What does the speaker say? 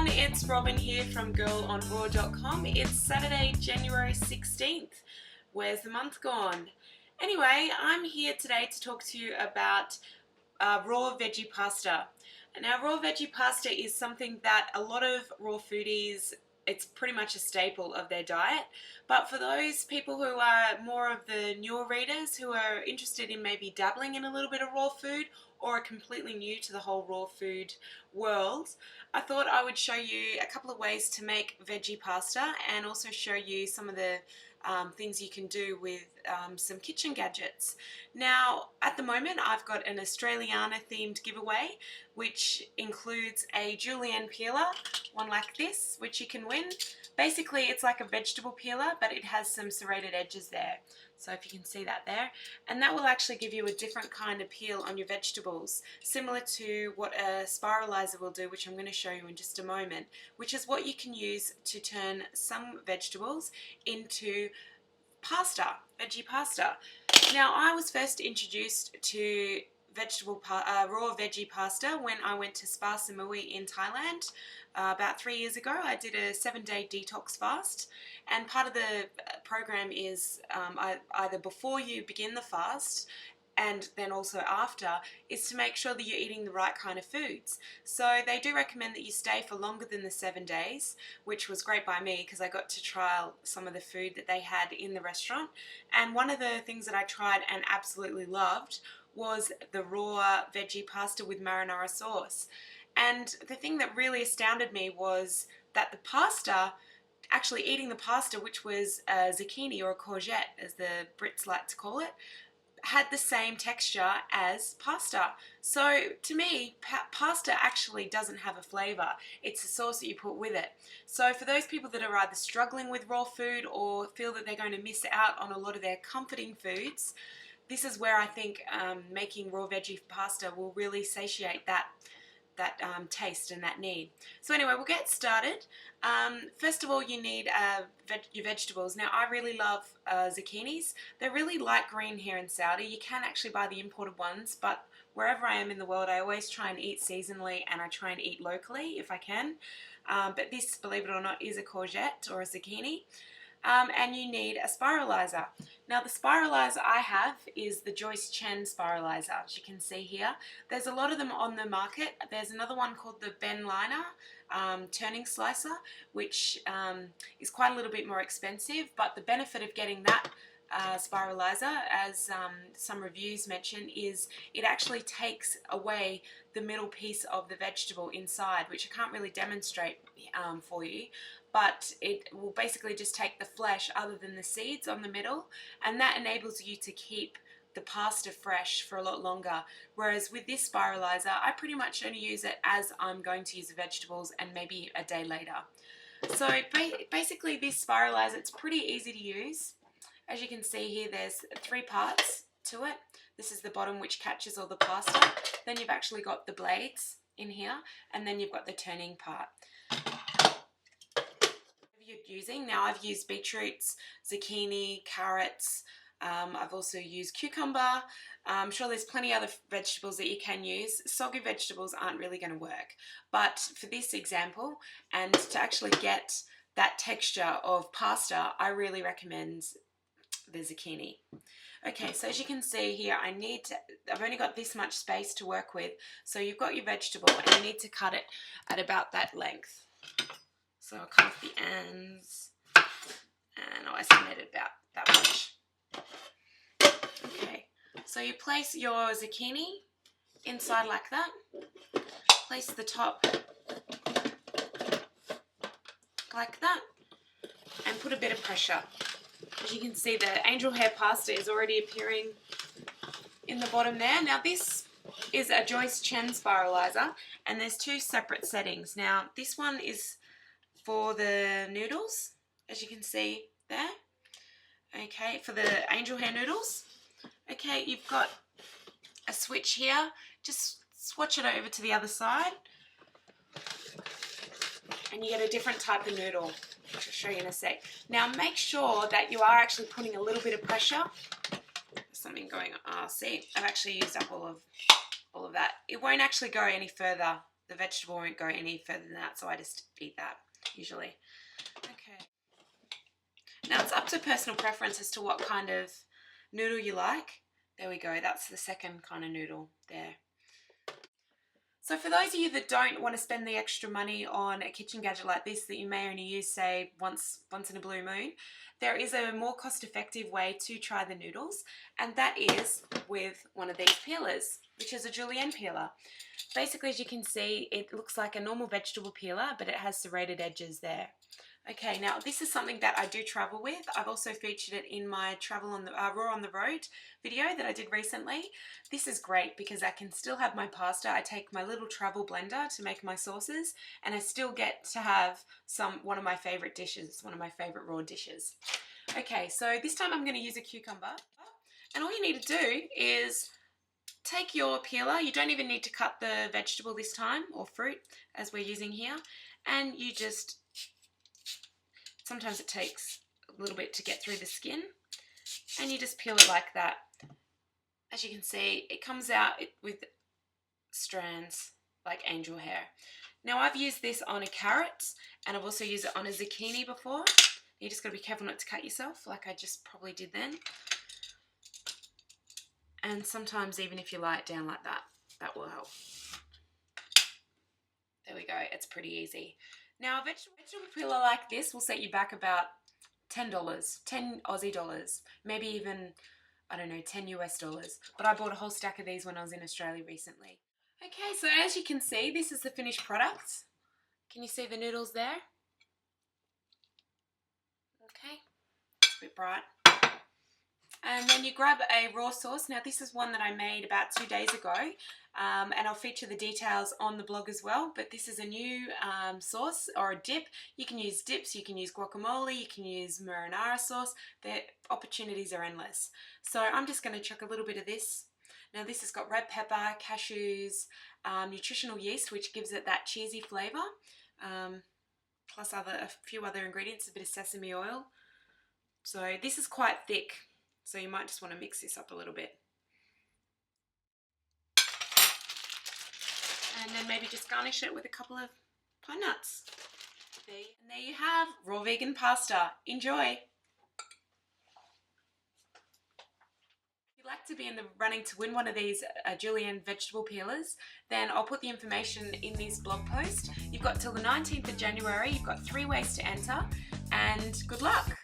everyone, it's Robin here from girlonraw.com. It's Saturday, January 16th. Where's the month gone? Anyway, I'm here today to talk to you about raw veggie pasta. Now, raw veggie pasta is something that a lot of raw foodies, it's pretty much a staple of their diet. But for those people who are more of the newer readers who are interested in maybe dabbling in a little bit of raw food or are completely new to the whole raw food world, I thought I would show you a couple of ways to make veggie pasta and also show you some of the things you can do with some kitchen gadgets. Now, at the moment, I've got an Australiana themed giveaway, which includes a julienne peeler, one like this, which you can win. Basically, it's like a vegetable peeler, but it has some serrated edges there. So if you can see that there. And that will actually give you a different kind of peel on your vegetables, similar to what a spiralizer will do, which I'm going to show you in just a moment, which is what you can use to turn some vegetables into pasta, veggie pasta. Now, I was first introduced to raw veggie pasta when I went to Spa Samui in Thailand about 3 years ago. I did a 7-day detox fast, and part of the program is either before you begin the fast and then also after, is to make sure that you're eating the right kind of foods. So they do recommend that you stay for longer than the 7 days, which was great by me because I got to trial some of the food that they had in the restaurant. And one of the things that I tried and absolutely loved was the raw veggie pasta with marinara sauce. And the thing that really astounded me was that the pasta, actually eating the pasta, which was a zucchini or a courgette as the Brits like to call it, had the same texture as pasta. So to me, pasta actually doesn't have a flavour. It's the sauce that you put with it. So for those people that are either struggling with raw food or feel that they're going to miss out on a lot of their comforting foods, this is where I think making raw veggie pasta will really satiate that taste and that need. So anyway, we'll get started. First of all, you need your vegetables. Now, I really love zucchinis. They're really light green here in Saudi. You can actually buy the imported ones, but wherever I am in the world, I always try and eat seasonally and I try and eat locally if I can. But this, believe it or not, is a courgette or a zucchini. And you need a spiralizer. Now, the spiralizer I have is the Joyce Chen spiralizer, as you can see here. There's a lot of them on the market. There's another one called the Ben Liner turning slicer, which is quite a little bit more expensive, but the benefit of getting that spiralizer, as some reviews mention, is it actually takes away the middle piece of the vegetable inside, which I can't really demonstrate for you, but it will basically just take the flesh other than the seeds on the middle, and that enables you to keep the pasta fresh for a lot longer. Whereas with this spiralizer, I pretty much only use it as I'm going to use the vegetables and maybe a day later. So basically this spiralizer, it's pretty easy to use. As you can see here, there's 3 parts to it. This is the bottom, which catches all the pasta. Then you've actually got the blades in here, and then you've got the turning part. You're using. Now, I've used beetroots, zucchini, carrots. I've also used cucumber. I'm sure there's plenty other vegetables that you can use. Soggy vegetables aren't really going to work. But for this example, and to actually get that texture of pasta, I really recommend the zucchini. Okay, so as you can see here, I've only got this much space to work with. So you've got your vegetable and you need to cut it at about that length. So I'll cut off the ends, and I estimated about that much. Okay, so you place your zucchini inside like that. Place the top like that, and put a bit of pressure. As you can see, the angel hair pasta is already appearing in the bottom there. Now, this is a Joyce Chen spiralizer, and there's 2 separate settings. Now, this one is for the noodles, as you can see there. Okay, for the angel hair noodles. Okay, you've got a switch here. Just swatch it over to the other side, and you get a different type of noodle, which I'll show you in a sec. Now, make sure that you are actually putting a little bit of pressure. There's something going on. See, I've actually used up all of that. It won't actually go any further the vegetable won't go any further than that, so I just eat that usually. Okay. Now it's up to personal preference as to what kind of noodle you like. There we go, that's the second kind of noodle there. So for those of you that don't want to spend the extra money on a kitchen gadget like this that you may only use, say, once in a blue moon, there is a more cost-effective way to try the noodles, and that is with one of these peelers, which is a julienne peeler. Basically, as you can see, it looks like a normal vegetable peeler, but it has serrated edges there. Okay, now this is something that I do travel with. I've also featured it in my travel on the Raw on the Road video that I did recently. This is great because I can still have my pasta. I take my little travel blender to make my sauces, and I still get to have one of my favorite dishes, one of my favorite raw dishes. Okay, so this time I'm going to use a cucumber, and all you need to do is take your peeler. You don't even need to cut the vegetable this time, or fruit as we're using here, and you just, sometimes it takes a little bit to get through the skin, and you just peel it like that. As you can see, it comes out with strands like angel hair. Now I've used this on a carrot, and I've also used it on a zucchini before. You just got to be careful not to cut yourself like I just probably did then. And sometimes even if you lie it down like that, that will help. There we go, it's pretty easy. Now a vegetable peeler like this will set you back about $10, 10 Aussie dollars, maybe even, I don't know, 10 US dollars. But I bought a whole stack of these when I was in Australia recently. Okay, so as you can see, this is the finished product. Can you see the noodles there? Okay, it's a bit bright. And then you grab a raw sauce. Now this is one that I made about 2 days ago, and I'll feature the details on the blog as well, but this is a new sauce or a dip. You can use dips, you can use guacamole, you can use marinara sauce. The opportunities are endless. So I'm just going to chuck a little bit of this. Now this has got red pepper, cashews, nutritional yeast, which gives it that cheesy flavour, plus a few other ingredients, a bit of sesame oil. So this is quite thick, so you might just want to mix this up a little bit. And then maybe just garnish it with a couple of pine nuts. And there you have raw vegan pasta. Enjoy! If you'd like to be in the running to win one of these julienne vegetable peelers, then I'll put the information in this blog post. You've got till the 19th of January. You've got 3 ways to enter, and good luck!